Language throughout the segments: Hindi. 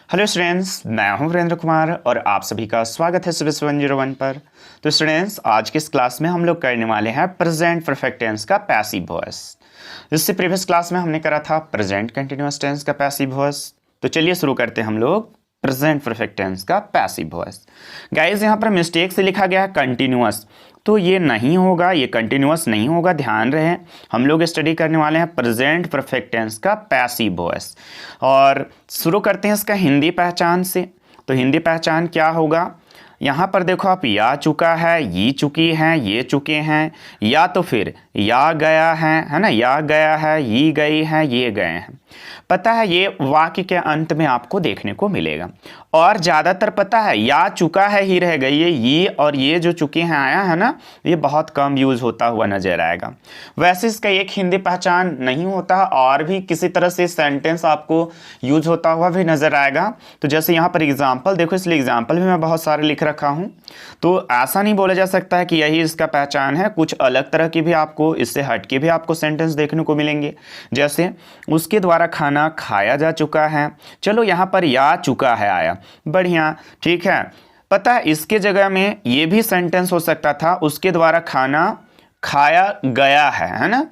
हेलो स्टूडेंट्स, मैं हूं वीरेंद्र कुमार और आप सभी का स्वागत है सिविक्स 101 पर। तो स्टूडेंट्स, आज के इस क्लास में हम लोग करने वाले हैं प्रेजेंट परफेक्ट टेंस का पैसिव वॉइस। इससे प्रीवियस क्लास में हमने करा था प्रेजेंट कंटिन्यूअस टेंस का पैसिव वॉइस। तो चलिए शुरू करते हैं हम लोग प्रेजेंट परफेक्ट टेंस का पैसिव वॉइस। गाइस, यहाँ पर मिस्टेक से लिखा गया है कंटिन्यूअस, तो ये नहीं होगा, ये कंटिन्यूअस नहीं होगा, ध्यान रहे। हम लोग स्टडी करने वाले हैं प्रेजेंट परफेक्ट टेंस का पैसिव वॉइस। और शुरू करते हैं इसका हिंदी पहचान से। तो हिंदी पहचान क्या होगा, यहाँ पर देखो आप, या चुका है, ये चुकी हैं, ये चुके हैं, या तो फिर या गया है ना, या गया है, ये गई है, ये गए हैं। पता है ये वाक्य के अंत में आपको देखने को मिलेगा। और ज़्यादातर पता है या चुका है ही रह गई है, ये और ये जो चुके हैं आया है ना, ये बहुत कम यूज़ होता हुआ नजर आएगा। वैसे इसका एक हिंदी पहचान नहीं होता, और भी किसी तरह से सेंटेंस आपको यूज होता हुआ भी नजर आएगा। तो जैसे यहाँ पर एग्जाम्पल देखो, इसलिए एग्जाम्पल भी मैं बहुत सारे लिख रखा हूँ। तो ऐसा नहीं बोला जा सकता है कि यही इसका पहचान है, कुछ अलग तरह की भी आपको, इससे हट के भी आपको सेंटेंस देखने को मिलेंगे। जैसे उसके द्वारा खाना खाया जा चुका है, चलो यहाँ पर या चुका है आया, बढ़िया, ठीक है। पता है इसके जगह में ये भी सेंटेंस हो सकता था, उसके द्वारा खाना खाया गया है ना,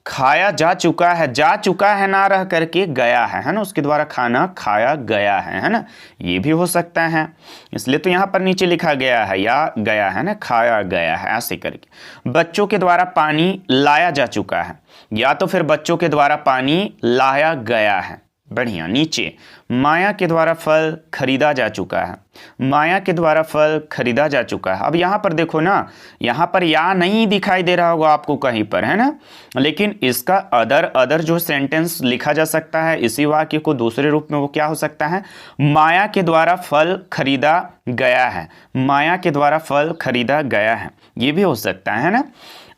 खाया जा चुका है, जा चुका है ना रह करके गया है ना, उसके द्वारा खाना खाया गया है ना, ये भी हो सकता है। इसलिए तो यहाँ पर नीचे लिखा गया है या गया है ना, खाया गया है, ऐसे करके। बच्चों के द्वारा पानी लाया जा चुका है, या तो फिर बच्चों के द्वारा पानी लाया गया है, बढ़िया। नीचे माया के द्वारा फल खरीदा जा चुका है, माया के द्वारा फल खरीदा जा चुका है। अब यहाँ पर देखो ना, यहाँ पर या नहीं दिखाई दे रहा होगा आपको कहीं पर, है ना, लेकिन इसका अदर जो सेंटेंस लिखा जा सकता है इसी वाक्य को दूसरे रूप में, वो क्या हो सकता है, माया के द्वारा फल खरीदा गया है, माया के द्वारा फल खरीदा गया है, ये भी हो सकता है ना।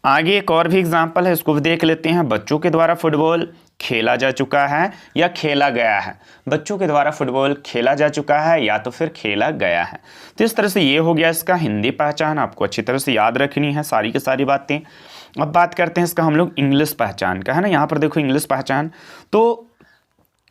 आगे एक और भी एग्जाम्पल है, इसको भी देख लेते हैं। बच्चों के द्वारा फुटबॉल खेला जा चुका है या खेला गया है, बच्चों के द्वारा फुटबॉल खेला जा चुका है या तो फिर खेला गया है। तो इस तरह से ये हो गया इसका हिंदी पहचान, आपको अच्छी तरह से याद रखनी है सारी की सारी बातें। अब बात करते हैं इसका हम लोग इंग्लिश पहचान का, है ना। यहाँ पर देखो इंग्लिश पहचान, तो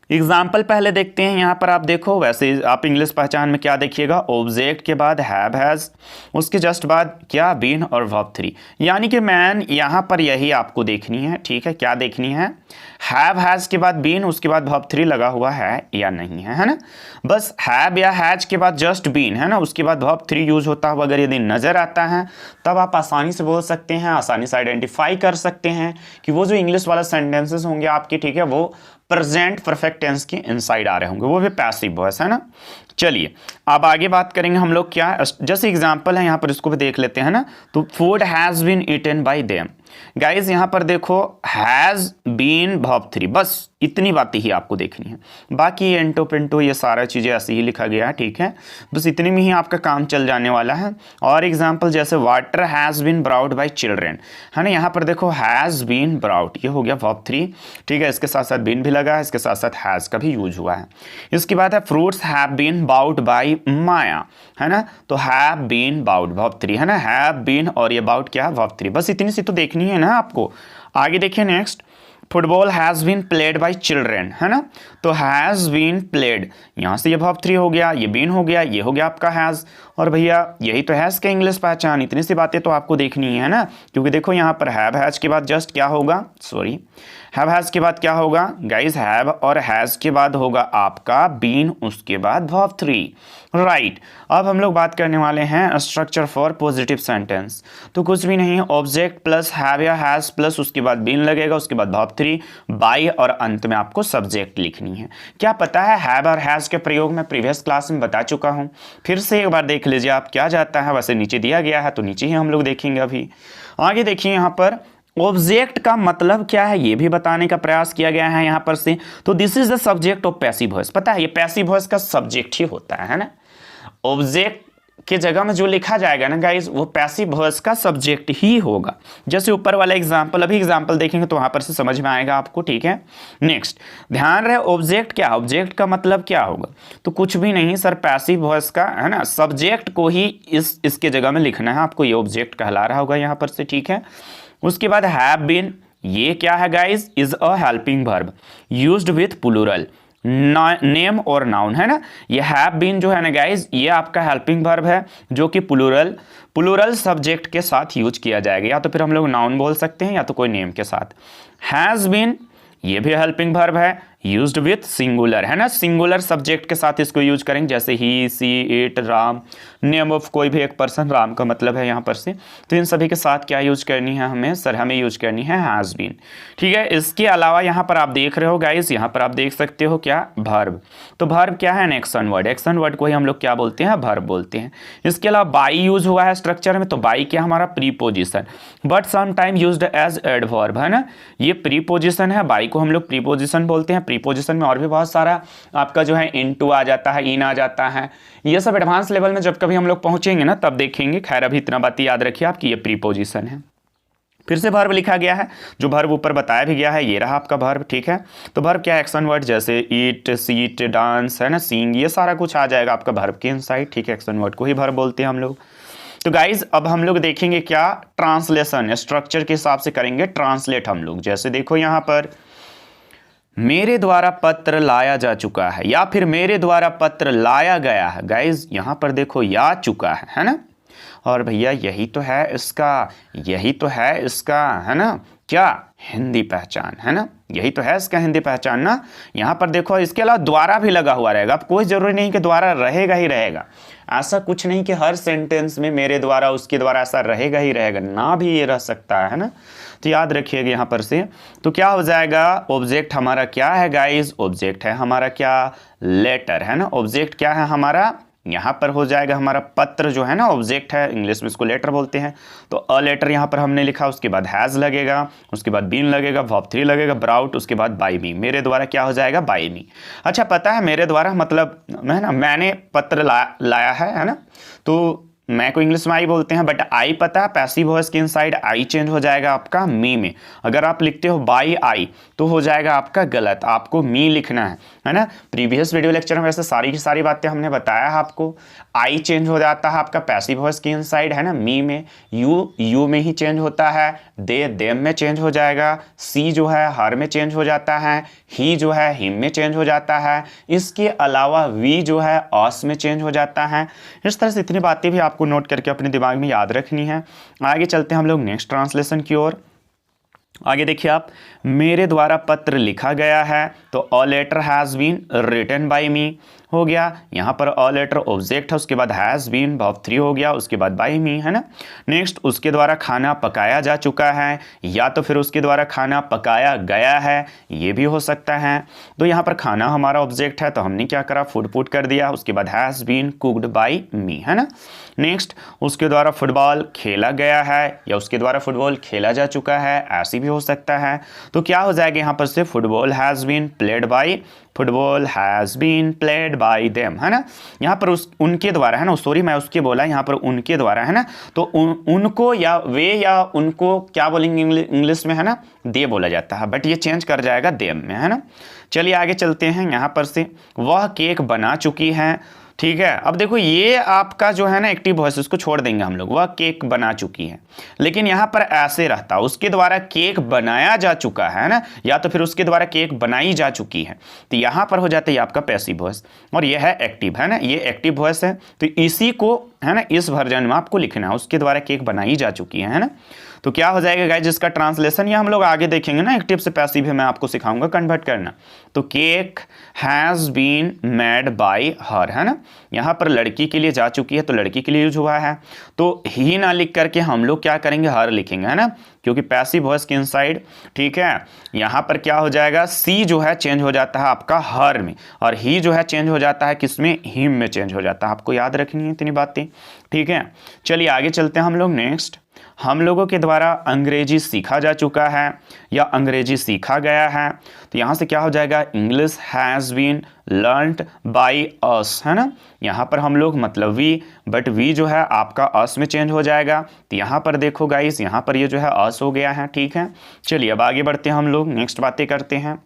एग्जाम्पल पहले देखते हैं। यहाँ पर आप देखो, वैसे आप इंग्लिश पहचान में क्या देखिएगा, ऑब्जेक्ट के बाद हैव हैज़, उसके जस्ट बाद क्या, बीन और वर्ब थ्री, यानी कि मैन, यहाँ पर यही आपको देखनी है, ठीक है। क्या देखनी है, हैव हैज़ के बाद बीन, उसके बाद वर्ब थ्री लगा हुआ है या नहीं है ना। बस हैव या हैज के बाद जस्ट बीन, है ना, उसके बाद वर्ब थ्री यूज होता हुआ अगर यदि नजर आता है, तब आप आसानी से बोल सकते हैं, आसानी से आइडेंटिफाई कर सकते हैं कि वो जो इंग्लिश वाला सेंटेंसेस होंगे आपके, ठीक है, वो प्रेजेंट परफेक्ट टेंस के इनसाइड आ रहे होंगे, वो भी पैसिव वॉइस, है ना। चलिए अब आगे बात करेंगे हम लोग, क्या जैसे एग्जांपल है यहाँ पर, इसको भी देख लेते हैं ना। तो food has been eaten by them. Guys यहाँ पर देखो, हैज बीन वर्ब थ्री, बस इतनी बातें ही आपको देखनी है। बाकी एंटो पेंटो ये सारा चीज़ें ऐसे ही लिखा गया है, ठीक है, बस इतने में ही आपका काम चल जाने वाला है। और एग्जांपल जैसे water has been brought by children, है ना, यहाँ पर देखो हैज़ बीन ब्राउड, ये हो गया वर्ब थ्री, ठीक है, इसके साथ साथ बीन भी लगा है, इसके साथ साथ हैज़ का भी यूज हुआ है। इसके बाद है fruits have been bought by Maya, है ना, तो have been bought verb three, है ना, हैव बीन और ये बाउड क्या, वर्ब थ्री, बस इतनी सी तो देखनी है ना आपको। आगे देखिए next, football has been played by children, है ना, तो हैज बीन प्लेड, यहां से ये वर्ब थ्री हो गया, ये बीन हो गया, ये हो गया आपका हैज। और भैया यही तो हैज का इंग्लिश पहचान, इतनी सी बातें तो आपको देखनी है ना, क्योंकि देखो यहाँ पर हैव हैज के बाद जस्ट क्या होगा, सॉरी, हैव हैज के बाद क्या होगा गाइज, हैव और हैज के बाद होगा आपका बीन, उसके बाद वर्ब थ्री, राइट। अब हम लोग बात करने वाले हैं स्ट्रक्चर फॉर पॉजिटिव सेंटेंस। तो कुछ भी नहीं, ऑब्जेक्ट प्लस हैव या हैज प्लस उसके बाद बीन लगेगा, उसके बाद वर्ब थ्री, बाय और अंत में आपको सब्जेक्ट लिखनी है। क्या पता है हैव और हैज के प्रयोग में प्रीवियस क्लास में बता चुका हूं, फिर से एक बार देख लीजिए आप क्या जाता है। वैसे नीचे दिया गया है तो नीचे ही हम लोग देखेंगे। अभी आगे देखिए, यहाँ पर ऑब्जेक्ट का मतलब क्या है ये भी बताने का प्रयास किया गया है यहाँ पर से। तो this is the subject of passive voice, पता है ये पैसिव वॉइस का सब्जेक्ट ही होता है ना। ऑब्जेक्ट के जगह में जो लिखा जाएगा ना गाइज, वो पैसिव वॉइस का सब्जेक्ट ही होगा। जैसे ऊपर वाला एग्जांपल, अभी एग्जांपल देखेंगे तो वहां पर से समझ में आएगा आपको, ठीक है। नेक्स्ट ध्यान रहे, ऑब्जेक्ट क्या, ऑब्जेक्ट का मतलब क्या होगा, तो कुछ भी नहीं सर, पैसिव वॉइस का, है ना, सब्जेक्ट को ही इसके जगह में लिखना है आपको, ये ऑब्जेक्ट कहला रहा होगा यहाँ पर से, ठीक है। उसके बाद हैव बीन, ये क्या है guys, is a helping verb used with plural, name और नाउन, है ना। ये हैव बीन जो है ना गाइज, ये आपका हेल्पिंग वर्ब है जो कि प्लूरल सब्जेक्ट के साथ यूज किया जाएगा, या तो फिर हम लोग नाउन बोल सकते हैं या तो कोई नेम के साथ। हैज बीन ये भी हेल्पिंग वर्ब है, यूज्ड विथ सिंगुलर, है ना, सिंगुलर सब्जेक्ट के साथ इसको यूज करेंगे, जैसे ही, सी, इट, राम, नेम ऑफ कोई भी एक पर्सन, राम का मतलब है यहाँ पर से, तो इन सभी के साथ क्या यूज करनी है हमें सर, हमें यूज करनी है हैज बीन। ठीक है, इसके अलावा यहाँ पर आप देख रहे हो गाइस, यहाँ पर आप देख सकते हो क्या, वर्ब। तो वर्ब क्या है, एक्शन वर्ड, एक्शन वर्ड को ही हम लोग क्या बोलते हैं, वर्ब बोलते हैं। इसके अलावा बाई यूज हुआ है स्ट्रक्चर में, तो बाई क्या हमारा preposition, but sometime used as adverb, है ना, ये प्रीपोजिशन है, बाई को हम लोग प्रीपोजिशन बोलते हैं। प्रीपोजिशन में और भी बहुत सारा आपका जो है इनटू आ जाता है, इन आ जाता है, ये सब एडवांस लेवल में जब कभी हम लोग पहुंचेंगे ना तब देखेंगे। खैर अभी इतना बात याद रखिए आपकी, ये प्रीपोजिशन है। फिर से वर्ब लिखा गया है, जो वर्ब ऊपर बताया भी गया है, ये रहा आपका वर्ब। ठीक है, तो वर्ब क्या, एक्शन वर्ड, जैसे ईट, सीट, डांस, है ना, सींग, ये सारा कुछ आ जाएगा आपका वर्ब के इनसाइड। ठीक है, एक्शन वर्ड को ही वर्ब बोलते हैं हम लोग। तो गाइज अब हम लोग देखेंगे क्या, ट्रांसलेशन, स्ट्रक्चर के हिसाब से करेंगे ट्रांसलेट हम लोग। जैसे देखो यहाँ पर, मेरे द्वारा पत्र लाया जा चुका है, या फिर मेरे द्वारा पत्र लाया गया है। गाइज यहाँ पर देखो या चुका है ना, और भैया यही तो है इसका, यही तो है इसका, है ना, क्या, हिंदी पहचान, है ना, यही तो है इसका हिंदी पहचान ना। यहाँ पर देखो इसके अलावा द्वारा भी लगा हुआ रहेगा, अब कोई जरूरी नहीं कि द्वारा रहेगा ही रहेगा, ऐसा कुछ नहीं कि हर सेंटेंस में मेरे द्वारा, उसके द्वारा ऐसा रहेगा ही रहेगा, ना भी ये रह सकता है ना। तो याद रखिएगा यहाँ पर से, तो क्या हो जाएगा, ऑब्जेक्ट हमारा क्या है गाइज, ऑब्जेक्ट है हमारा क्या, लेटर, है ना, ऑब्जेक्ट क्या है हमारा, यहाँ पर हो जाएगा हमारा पत्र जो है ना, ऑब्जेक्ट है, इंग्लिश में इसको लेटर बोलते हैं। तो अ लेटर यहाँ पर हमने लिखा, उसके बाद हैज़ लगेगा, उसके बाद बीन लगेगा, वर्ब 3 लगेगा, ब्राउट, उसके बाद बाय मी, मेरे द्वारा क्या हो जाएगा, बाय मी। अच्छा पता है मेरे द्वारा मतलब है ना, मैंने पत्र लाया है ना, तो मैं को इंग्लिश में आई बोलते हैं, बट आई पता है पैसिव वॉइस के इनसाइड आई चेंज हो जाएगा आपका मी में। अगर आप लिखते हो बाई आई तो हो जाएगा आपका गलत, आपको मी लिखना है ना। प्रीवियस वीडियो लेक्चर में वैसे सारी की सारी बातें हमने बताया है आपको। आई चेंज हो जाता है आपका पैसिव वॉइस के इनसाइड, है ना, मी में, यू में ही चेंज होता है, दे देम में चेंज हो जाएगा, सी जो है हर में चेंज हो जाता है, ही जो है हिम में चेंज हो जाता है, इसके अलावा वी जो है ऑस में चेंज हो जाता है। इस तरह से इतनी बातें भी आपको नोट करके अपने दिमाग में याद रखनी है। आगे चलते हैं हम लोग नेक्स्ट ट्रांसलेशन की ओर। आगे देखिए आप, मेरे द्वारा पत्र लिखा गया है, तो a letter has been written by me हो गया। यहाँ पर अ लेटर ऑब्जेक्ट है, उसके बाद हैज़ बीन वर्ब 3 हो गया, उसके बाद बाय मी, है ना। नेक्स्ट, उसके द्वारा खाना पकाया जा चुका है, या तो फिर उसके द्वारा खाना पकाया गया है, ये भी हो सकता है। तो यहाँ पर खाना हमारा ऑब्जेक्ट है, तो हमने क्या करा, फूड पुट कर दिया, उसके बाद हैज़ बीन कुक्ड बाय मी, है ना। नेक्स्ट, उसके द्वारा फुटबॉल खेला गया है, या उसके द्वारा फुटबॉल खेला जा चुका है, ऐसी भी हो सकता है। तो क्या हो जाएगा यहाँ पर से, football has been played by, football has been played by them, है ना। यहाँ पर उनके द्वारा, है ना, सॉरी मैं उसके बोला, यहाँ पर उनके द्वारा, है ना। तो उनको या वे या उनको क्या बोलेंगे इंग्लिश में, है ना, दे बोला जाता है, बट ये चेंज कर जाएगा देम में, है ना। चलिए आगे चलते हैं। यहाँ पर से, वह केक बना चुकी है, ठीक है। अब देखो ये आपका जो है ना एक्टिव वॉइस, इसको छोड़ देंगे हम लोग, वह केक बना चुकी है, लेकिन यहाँ पर ऐसे रहता, उसके द्वारा केक बनाया जा चुका है ना, या तो फिर उसके द्वारा केक बनाई जा चुकी है, तो यहाँ पर हो जाता है आपका पैसिव वॉइस, और यह है एक्टिव, है ना, ये एक्टिव वॉइस है। तो इसी को, है ना, इस वर्जन में आपको लिखना है, उसके द्वारा केक बनाई जा चुकी है ना। तो क्या हो जाएगा गाइस जिसका ट्रांसलेशन, ये हम लोग आगे देखेंगे ना, एक्टिव से पैसिव है, मैं आपको सिखाऊंगा कन्वर्ट करना। तो cake has been made by her, है ना, यहाँ पर लड़की के लिए जा चुकी है, तो लड़की के लिए यूज हुआ है, तो ही ना लिख करके हम लोग क्या करेंगे, हर लिखेंगे, है ना, क्योंकि पैसिव वॉइस के इनसाइड, ठीक है। यहाँ पर क्या हो जाएगा, सी जो है चेंज हो जाता है आपका हर में, और ही जो है चेंज हो जाता है किसमें, हिम में चेंज हो जाता है। आपको याद रखनी है इतनी बातें, ठीक है। चलिए आगे चलते हैं हम लोग नेक्स्ट। हम लोगों के द्वारा अंग्रेजी सीखा जा चुका है, या अंग्रेजी सीखा गया है, तो यहाँ से क्या हो जाएगा, English has been learned by us, है ना। यहाँ पर हम लोग मतलब वी, बट वी जो है आपका अस में चेंज हो जाएगा, तो यहाँ पर देखो गाइस, यहाँ पर ये जो है अस हो गया है, ठीक है। चलिए अब आगे बढ़ते हैं हम लोग, नेक्स्ट बातें करते हैं।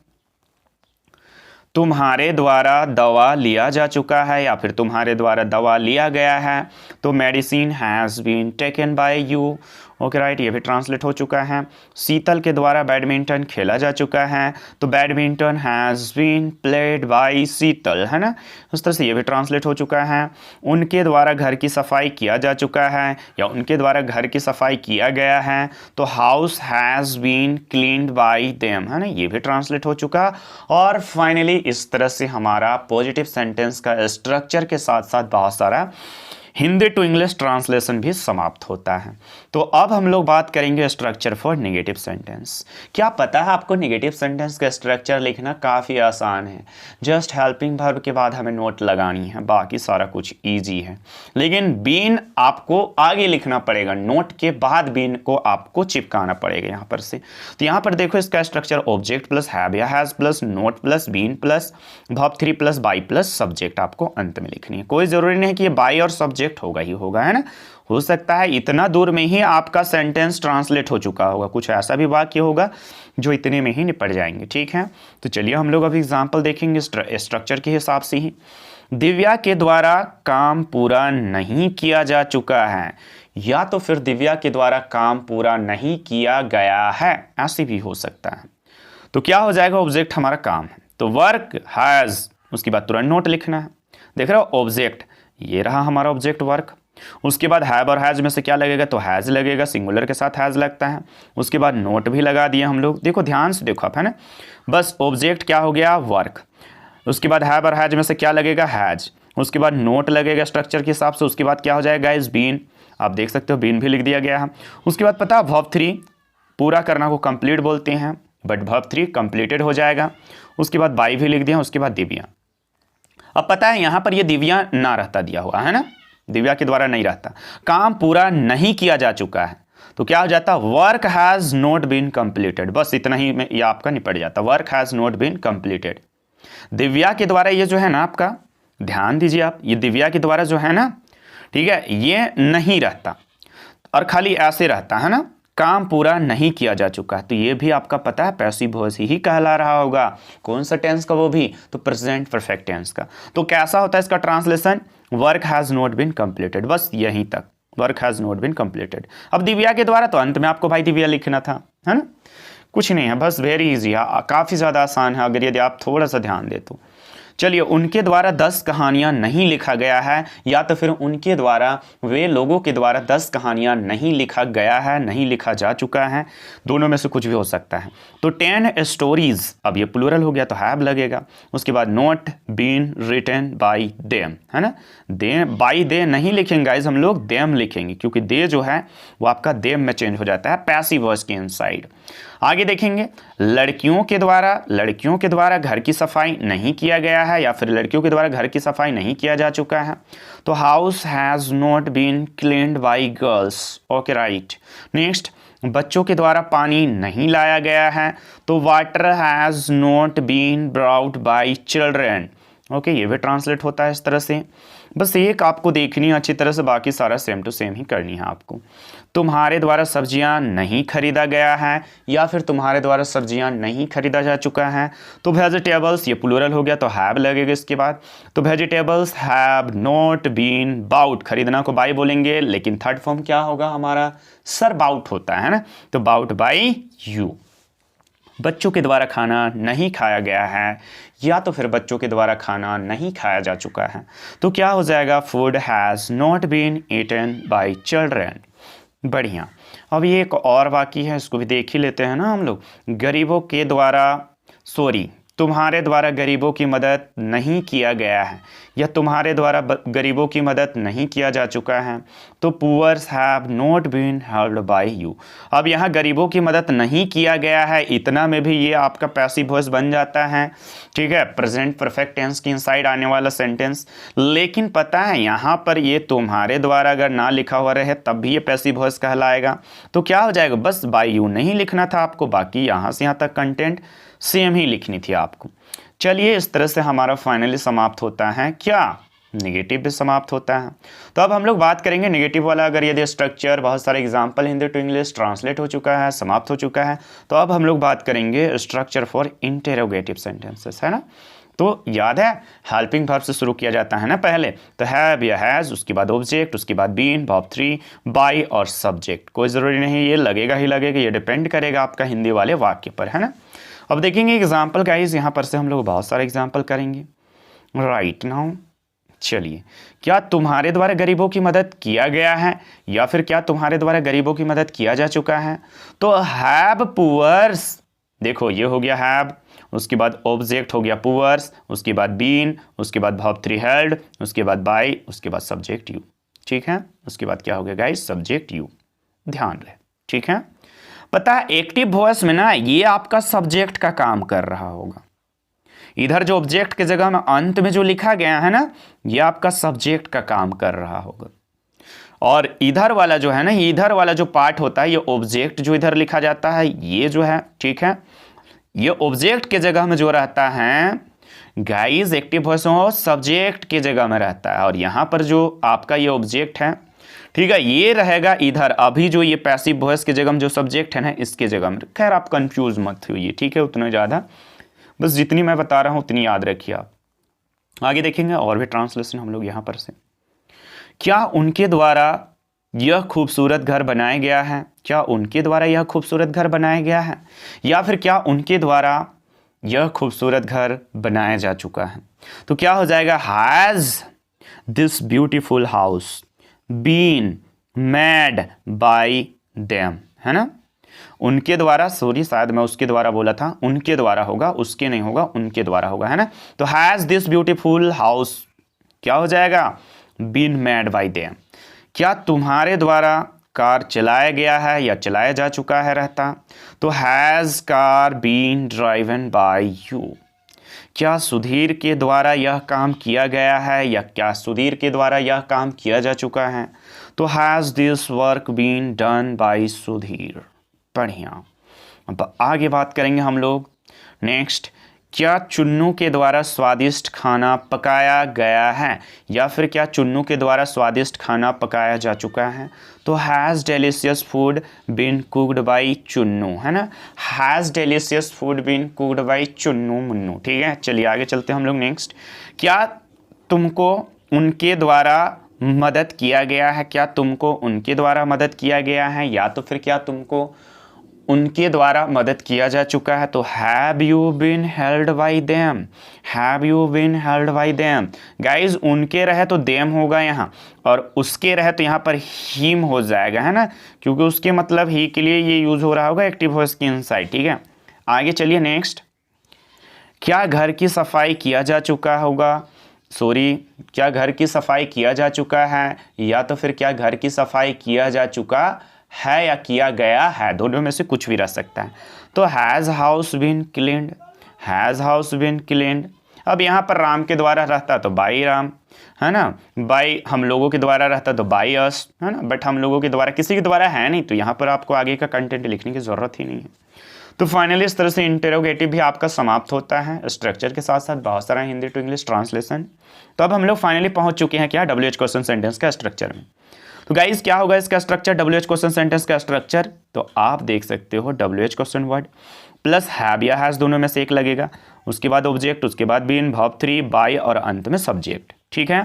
तुम्हारे द्वारा दवा लिया जा चुका है, या फिर तुम्हारे द्वारा दवा लिया गया है, तो medicine has been taken by you okay right, ये भी ट्रांसलेट हो चुका है। शीतल के द्वारा बैडमिंटन खेला जा चुका है, तो badminton has been played by Sheetal, है ना। उस तरह से ये भी ट्रांसलेट हो चुका है। उनके द्वारा घर की सफाई किया जा चुका है या उनके द्वारा घर की सफाई किया गया है, तो house has been cleaned by them, है ना, ये भी ट्रांसलेट हो चुका। और फाइनली इस तरह से हमारा पॉजिटिव सेंटेंस का स्ट्रक्चर के साथ साथ बहुत सारा हिंदी टू इंग्लिश ट्रांसलेशन भी समाप्त होता है। तो अब हम लोग बात करेंगे स्ट्रक्चर फॉर नेगेटिव सेंटेंस। क्या पता है आपको, नेगेटिव सेंटेंस का स्ट्रक्चर लिखना काफ़ी आसान है। जस्ट हेल्पिंग वर्ब के बाद हमें नोट लगानी है, बाकी सारा कुछ इजी है। लेकिन बीन आपको आगे लिखना पड़ेगा, नोट के बाद बीन को आपको चिपकाना पड़ेगा यहाँ पर से। तो यहाँ पर देखो इसका स्ट्रक्चर ऑब्जेक्ट प्लस हैव या has plus not plus been plus verb 3 plus by plus subject आपको अंत में लिखनी है। कोई ज़रूरी नहीं कि ये बाई और सब्जेक्ट होगा ही होगा, है ना। हो सकता है इतना दूर में ही आपका सेंटेंस ट्रांसलेट हो चुका होगा, कुछ ऐसा भी वाक्य होगा जो इतने में ही निपट जाएंगे, ठीक है। तो चलिए हम लोग अभी एग्जांपल देखेंगे स्ट्रक्चर के हिसाब से ही। दिव्या के द्वारा काम पूरा नहीं किया जा चुका है, या तो फिर दिव्या के द्वारा काम पूरा नहीं किया गया है, ऐसे भी हो सकता है। तो क्या हो जाएगा, ऑब्जेक्ट हमारा काम है, तो वर्क हैज़, उसके बाद तुरंत नोट लिखना है। देख रहे हो ऑब्जेक्ट, ये रहा हमारा ऑब्जेक्ट वर्क। उसके बाद हैव और हैज में से क्या लगेगा, तो हैज लगेगा, सिंगुलर के साथ हैज लगता है। उसके बाद नोट भी लगा दिए हम लोग। देखो ध्यान से देखो आप, है ना, बस ऑब्जेक्ट क्या हो गया, वर्क। उसके बाद हैव और हैज में से क्या लगेगा, हैज। उसके बाद नोट लगेगा स्ट्रक्चर के हिसाब से। उसके बाद क्या हो जाएगा, इज बीन, आप देख सकते हो बीन भी लिख दिया गया है। उसके बाद पता वर्ब 3 पूरा करना को कंप्लीट बोलते हैं, बट वर्ब 3 कंप्लीटेड हो जाएगा। उसके बाद बाई भी लिख दिया, उसके बाद दिव्या। अब पता है यहाँ पर ये दिव्या ना रहता दिया हुआ है ना, दिव्या के द्वारा नहीं रहता, काम पूरा नहीं किया जा चुका है, तो क्या हो जाता, work has not been completed. बस इतना ही में ये आपका निपट जाता, work has not been completed. Divya के द्वारा ये जो है ना आपका, ध्यान दीजिए आप, ये दिव्या के द्वारा जो है ना, ठीक है, ये नहीं रहता और खाली ऐसे रहता है ना, काम पूरा नहीं किया जा चुका है, तो ये भी आपका पता है पैसिव वॉइस ही कहला रहा होगा। कौन सा टेंस का, वो भी तो प्रेजेंट परफेक्ट टेंस का। तो कैसा होता है इसका translation, work has not been completed, बस यहीं तक, work has not been completed. अब दिव्या के द्वारा, तो अंत में आपको भाई दिव्या लिखना था, है ना, कुछ नहीं है, बस वेरी इजी है, काफ़ी ज़्यादा आसान है अगर यदि आप थोड़ा सा ध्यान दे तो। चलिए, उनके द्वारा 10 कहानियां नहीं लिखा गया है, या तो फिर उनके द्वारा, वे लोगों के द्वारा 10 कहानियां नहीं लिखा गया है, नहीं लिखा जा चुका है, दोनों में से कुछ भी हो सकता है। तो 10 स्टोरीज, अब ये प्लूरल हो गया तो हैव लगेगा। उसके बाद not been written by them, है ना, दे बाई दे नहीं लिखेंगे गाइस हम लोग, देम लिखेंगे, क्योंकि दे जो है वो आपका देम में चेंज हो जाता है पैसिव वॉइस के इनसाइड। आगे देखेंगे, लड़कियों के द्वारा घर की सफाई नहीं किया गया है, या फिर लड़कियों के द्वारा घर की सफाई नहीं किया जा चुका है, तो house has not been cleaned by girls, okay right. Next, बच्चों के द्वारा पानी नहीं लाया गया है, तो water has not been brought by children, okay, ये भी ट्रांसलेट होता है इस तरह से। बस एक आपको देखनी है अच्छी तरह से, बाकी सारा सेम टू सेम ही करनी है आपको। तुम्हारे द्वारा सब्जियां नहीं खरीदा गया है, या फिर तुम्हारे द्वारा सब्जियां नहीं खरीदा जा चुका है, तो वेजिटेबल्स, ये प्लूरल हो गया तो हैव लगेगा इसके बाद, तो vegetables have not been bought, खरीदना को बाई बोलेंगे, लेकिन थर्ड फॉर्म क्या होगा हमारा, सर बाउट होता है ना, तो बाउट बाई यू। बच्चों के द्वारा खाना नहीं खाया गया है, या तो फिर बच्चों के द्वारा खाना नहीं खाया जा चुका है, तो क्या हो जाएगा, food has not been eaten by children. बढ़िया। अब ये एक और वाक्य है, इसको भी देख ही लेते हैं ना हम लोग। गरीबों के द्वारा, सॉरी, तुम्हारे द्वारा गरीबों की मदद नहीं किया गया है, या तुम्हारे द्वारा गरीबों की मदद नहीं किया जा चुका है, तो poors have not been helped by you. अब यहाँ गरीबों की मदद नहीं किया गया है, इतना में भी ये आपका पैसिव वॉइस बन जाता है, ठीक है, प्रेजेंट परफेक्ट टेंस के इनसाइड आने वाला सेंटेंस। लेकिन पता है यहाँ पर ये तुम्हारे द्वारा अगर ना लिखा हुआ रहे तब भी ये पैसिव वॉइस कहलाएगा, तो क्या हो जाएगा, बस बाय यू नहीं लिखना था आपको, बाकी यहाँ से यहाँ तक कंटेंट सेम ही लिखनी थी आपको। चलिए, इस तरह से हमारा फाइनली समाप्त होता है क्या, नेगेटिव भी समाप्त होता है। तो अब हम लोग बात करेंगे नेगेटिव वाला। अगर यदि स्ट्रक्चर, बहुत सारे example Hindi to English translate हो चुका है, समाप्त हो चुका है, तो अब हम लोग बात करेंगे स्ट्रक्चर फॉर इंटेरोगेटिव सेंटेंसेस, है ना। तो याद है हेल्पिंग वर्ब से शुरू किया जाता है ना पहले, तो हैव या हैज़, उसके बाद ऑब्जेक्ट, उसके बाद बीन, वर्ब 3, बाय और सब्जेक्ट। कोई ज़रूरी नहीं ये लगेगा ही लगेगा, ये डिपेंड करेगा आपका हिंदी वाले वाक्य पर, है ना। अब देखेंगे एग्जाम्पल गाइज, यहाँ पर से हम लोग बहुत सारे एग्जाम्पल करेंगे राइट नाउ। चलिए, क्या तुम्हारे द्वारा गरीबों की मदद किया गया है या फिर क्या तुम्हारे द्वारा गरीबों की मदद किया जा चुका है? तो हैव पुअर्स, देखो ये हो गया हैव, उसके बाद ऑब्जेक्ट हो गया पुअर्स, उसके बाद बीन, उसके बाद वर्ब 3 हेल्ड, उसके बाद बाय, उसके बाद सब्जेक्ट यू। ठीक है, उसके बाद क्या हो गया गाइस, सब्जेक्ट यू। ध्यान रहे, ठीक है। पता है एक्टिव वॉइस में ना ये आपका सब्जेक्ट का काम कर रहा होगा। इधर जो ऑब्जेक्ट की जगह में अंत में जो लिखा गया है ना, ये आपका सब्जेक्ट का काम कर रहा होगा। और इधर वाला जो है ना, इधर वाला जो पार्ट होता है, ये ऑब्जेक्ट जो इधर लिखा जाता है, ये जो है, ठीक है, ये ऑब्जेक्ट के जगह में जो रहता है गाइस, एक्टिव वॉइस में सब्जेक्ट के जगह में रहता है। और यहां पर जो आपका ये ऑब्जेक्ट है, ठीक है, ये रहेगा इधर। अभी जो ये पैसिव वॉइस की जगह में जो सब्जेक्ट है ना, इसके जगह में। खैर आप कंफ्यूज मत होइए, ठीक है, उतना ज़्यादा, बस जितनी मैं बता रहा हूँ उतनी याद रखिए आप। आगे देखेंगे और भी ट्रांसलेशन हम लोग यहाँ पर से। क्या उनके द्वारा यह खूबसूरत घर बनाया गया है? क्या उनके द्वारा यह खूबसूरत घर बनाया गया है, या फिर क्या उनके द्वारा यह खूबसूरत घर बनाया जा चुका है? तो क्या हो जाएगा, has this beautiful house been made by them, है ना। उनके द्वारा, सॉरी शायद मैं उसके द्वारा बोला था, उनके द्वारा होगा, उसके नहीं होगा, उनके द्वारा होगा, है ना। तो हैज़ दिस ब्यूटीफुल हाउस क्या हो जाएगा, बीन मेड बाय देम। क्या तुम्हारे द्वारा कार चलाया गया है या चलाया जा चुका है रहता, तो has car been driven by you. क्या सुधीर के द्वारा यह काम किया गया है या क्या सुधीर के द्वारा यह काम किया जा चुका है, तो has this work been done by Sudhir. बढ़िया। अब आगे बात करेंगे हम लोग नेक्स्ट। क्या चुन्नू के द्वारा स्वादिष्ट खाना पकाया गया है, या फिर क्या चुन्नू के द्वारा स्वादिष्ट खाना पकाया जा चुका है, तो has delicious food been cooked by Chunnu, है ना। Has delicious food been cooked by Chunnu Munnu. ठीक है, चलिए आगे चलते हैं हम लोग नेक्स्ट। क्या तुमको उनके द्वारा मदद किया गया है? क्या तुमको उनके द्वारा मदद किया गया है, या तो फिर क्या तुमको उनके द्वारा मदद किया जा चुका है, तो have you been held by them. Have you been held by them. Guys उनके रहे तो देम होगा यहाँ, और उसके रहे तो यहाँ पर हिम हो जाएगा, है ना, क्योंकि उसके मतलब ही के लिए ये यूज हो रहा होगा एक्टिव वॉइस के इनसाइड। ठीक है, आगे चलिए नेक्स्ट। क्या घर की सफाई किया जा चुका होगा, सॉरी, क्या घर की सफाई किया जा चुका है, या तो फिर क्या घर की सफाई किया जा चुका है या किया गया है, दोनों में से कुछ भी रह सकता है। तो has house been cleaned, has house been cleaned. अब यहाँ पर राम के द्वारा रहता तो बाई राम, है ना, बाई हम लोगों के द्वारा रहता तो बाई अस, है ना, बट हम लोगों के द्वारा किसी के द्वारा है नहीं, तो यहाँ पर आपको आगे का कंटेंट लिखने की ज़रूरत ही नहीं है। तो फाइनली इस तरह से इंटरोगेटिव भी आपका समाप्त होता है, स्ट्रक्चर के साथ साथ बहुत सारा हिंदी टू इंग्लिश ट्रांसलेशन। तो अब हम लोग फाइनली पहुँच चुके हैं क्या, WH क्वेश्चन सेंटेंस का स्ट्रक्चर में। तो गाइस क्या होगा इसका स्ट्रक्चर, WH क्वेश्चन सेंटेंस का स्ट्रक्चर, तो आप देख सकते हो WH question word plus have या हैज दोनों में से एक लगेगा, उसके बाद ऑब्जेक्ट, उसके बाद बीन, वर्ब 3, बाय और अंत में सब्जेक्ट। ठीक है,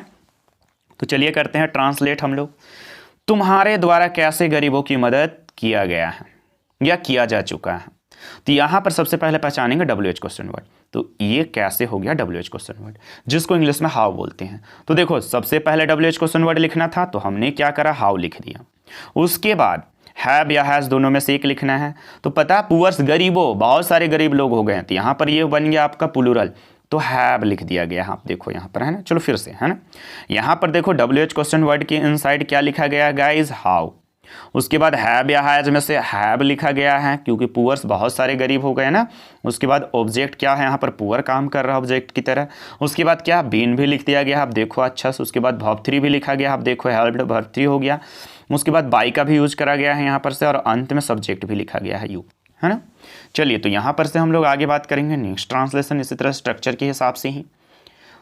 तो चलिए करते हैं ट्रांसलेट हम लोग। तुम्हारे द्वारा कैसे गरीबों की मदद किया गया है या किया जा चुका है, तो यहां पर सबसे पहले पहचानेंगे WH क्वेश्चन वर्ड। तो ये कैसे हो गया WH क्वेश्चन वर्ड, जिसको इंग्लिश में हाउ बोलते हैं। तो देखो सबसे पहले WH क्वेश्चन वर्ड लिखना था, तो हमने क्या करा, हाउ लिख दिया। उसके बाद हैव या हैज दोनों में से एक लिखना है, तो पता पुअर्स गरीबों, बहुत सारे गरीब लोग हो गए हैं, तो यहाँ पर ये बन गया आपका प्लूरल, तो हैव लिख दिया गया। आप देखो यहाँ पर, है ना, चलो फिर से, है ना, यहाँ पर देखो WH क्वेश्चन वर्ड के इनसाइड क्या लिखा गया गाइज, हाउ। उसके बाद हैव या हैज में से हैव लिखा गया है, क्योंकि पुअर्स बहुत सारे गरीब हो गए ना। उसके बाद ऑब्जेक्ट क्या है, यहाँ पर पुअर काम कर रहा है ऑब्जेक्ट की तरह। उसके बाद क्या, बीन भी लिख दिया गया, आप देखो अच्छा से। उसके बाद वर्ब 3 भी लिखा गया, आप देखो हेल्प्ड वर्ब 3 हो गया। उसके बाद बाय का भी यूज करा गया है यहाँ पर से, और अंत में सब्जेक्ट भी लिखा गया है यू, है ना। चलिए तो यहाँ पर से हम लोग आगे बात करेंगे नेक्स्ट ट्रांसलेशन, इसी तरह स्ट्रक्चर के हिसाब से ही।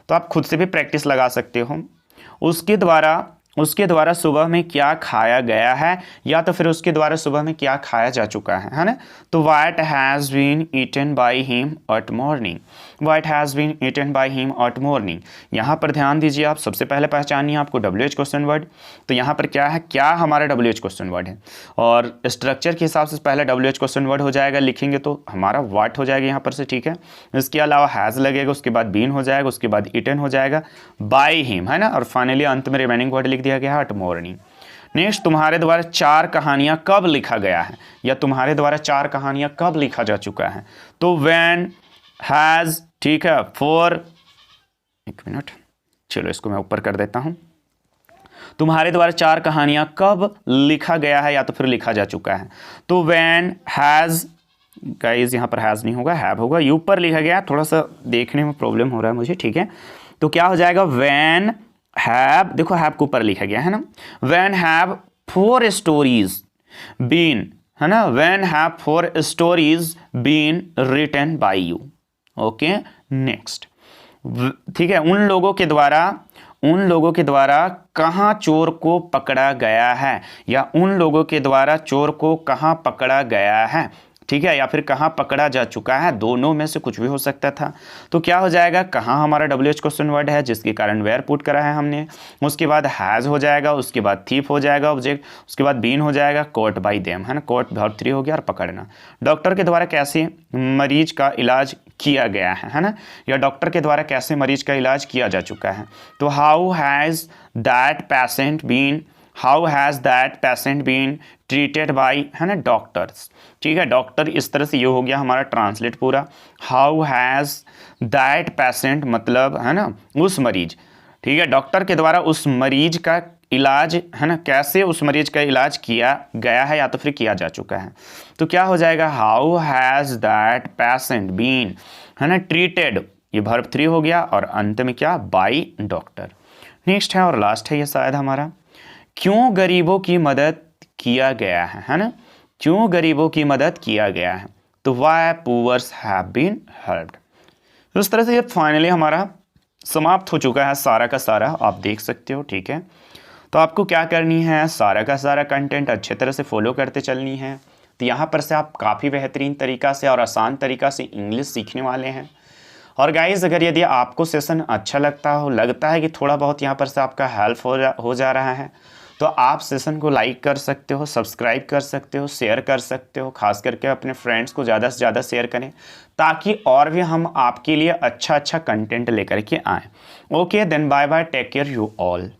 तो आप खुद से भी प्रैक्टिस लगा सकते हो। उसके द्वारा उसके द्वारा सुबह में क्या खाया गया है, या तो फिर उसके द्वारा सुबह में क्या खाया जा चुका है ना। तो what has been eaten by him at morning, what has been eaten by him at morning. यहाँ पर ध्यान दीजिए, आप सबसे पहले पहचानिए आपको WH क्वेश्चन वर्ड। तो यहाँ पर क्या है, क्या हमारा WH क्वेश्चन वर्ड है, और स्ट्रक्चर के हिसाब से पहले WH क्वेश्चन वर्ड हो जाएगा, लिखेंगे तो हमारा व्हाट हो जाएगा यहाँ पर से, ठीक है। इसके अलावा हैज़ लगेगा, उसके बाद बीन हो जाएगा, उसके बाद ईटन हो जाएगा, बाय हिम, है ना, और फाइनली अंत में रिमेनिंग वर्ड लिख दिया गया है एट मॉर्निंग। नेक्स्ट, तुम्हारे द्वारा 4 कहानियां कब लिखा गया है, या तुम्हारे द्वारा 4 कहानियां कब लिखा जा चुका है। तो व्हेन, हैज, ठीक है, फॉर, एक मिनट, चलो इसको मैं ऊपर कर देता हूं। तुम्हारे द्वारा 4 कहानियां कब लिखा गया है, या तो फिर लिखा जा चुका है। तो व्हेन हैज, गाइस यहाँ पर हैज नहीं होगा, हैव होगा, ये ऊपर लिखा गया, थोड़ा सा देखने में प्रॉब्लम हो रहा है मुझे, ठीक है। तो क्या हो जाएगा, व्हेन हैव, देखो हैव के ऊपर लिखा गया है ना, व्हेन हैव 4 स्टोरीज बीन, है ना, when have 4 stories been written by you. Okay, next, ठीक है, उन लोगों के द्वारा कहाँ चोर को पकड़ा गया है, या उन लोगों के द्वारा चोर को कहाँ पकड़ा गया है, ठीक है, या फिर कहाँ पकड़ा जा चुका है, दोनों में से कुछ भी हो सकता था। तो क्या हो जाएगा, कहाँ हमारा WH क्वेश्चन वर्ड है, जिसके कारण वेयर पुट करा है हमने, उसके बाद हैज़ हो जाएगा, उसके बाद थीफ हो जाएगा ऑब्जेक्ट, उसके बाद बीन हो जाएगा, कॉट बाय देम, है ना, कॉट वर्ब 3 हो गया, और पकड़ना। डॉक्टर के द्वारा कैसे मरीज का इलाज किया गया है ना, या डॉक्टर के द्वारा कैसे मरीज का इलाज किया जा चुका है। तो how has that patient been, how has that patient been treated by, है ना, डॉक्टर्स, ठीक है। डॉक्टर इस तरह से ये हो गया हमारा ट्रांसलेट पूरा। हाउ हैज़ दैट पेशेंट मतलब, है ना, उस मरीज, ठीक है, डॉक्टर के द्वारा उस मरीज का इलाज, है ना, कैसे उस मरीज का इलाज किया गया है, या तो फिर किया जा चुका है। तो क्या हो जाएगा, how has that patient been, है ना, ट्रीटेड, ये वर्ब 3 हो गया, और अंत में क्या, बाय डॉक्टर। नेक्स्ट है और लास्ट है ये शायद हमारा, क्यों गरीबों की मदद किया गया है ना, क्यों गरीबों की मदद किया गया है। तो why poors have been helped. इस तरह से ये फाइनली हमारा समाप्त हो चुका है सारा का सारा, आप देख सकते हो, ठीक है। तो आपको क्या करनी है, सारा का सारा कंटेंट अच्छे तरह से फॉलो करते चलनी है। तो यहाँ पर से आप काफ़ी बेहतरीन तरीका से और आसान तरीका से इंग्लिश सीखने वाले हैं। और गाइज़, अगर यदि आपको सेशन अच्छा लगता है कि थोड़ा बहुत यहाँ पर से आपका हेल्प हो जा रहा है, तो आप सेशन को लाइक कर सकते हो, सब्सक्राइब कर सकते हो, शेयर कर सकते हो, खास करके अपने फ्रेंड्स को ज़्यादा से ज़्यादा शेयर करें, ताकि और भी हम आपके लिए अच्छा कंटेंट लेकर के आएँ। Okay then, bye bye, take care you all.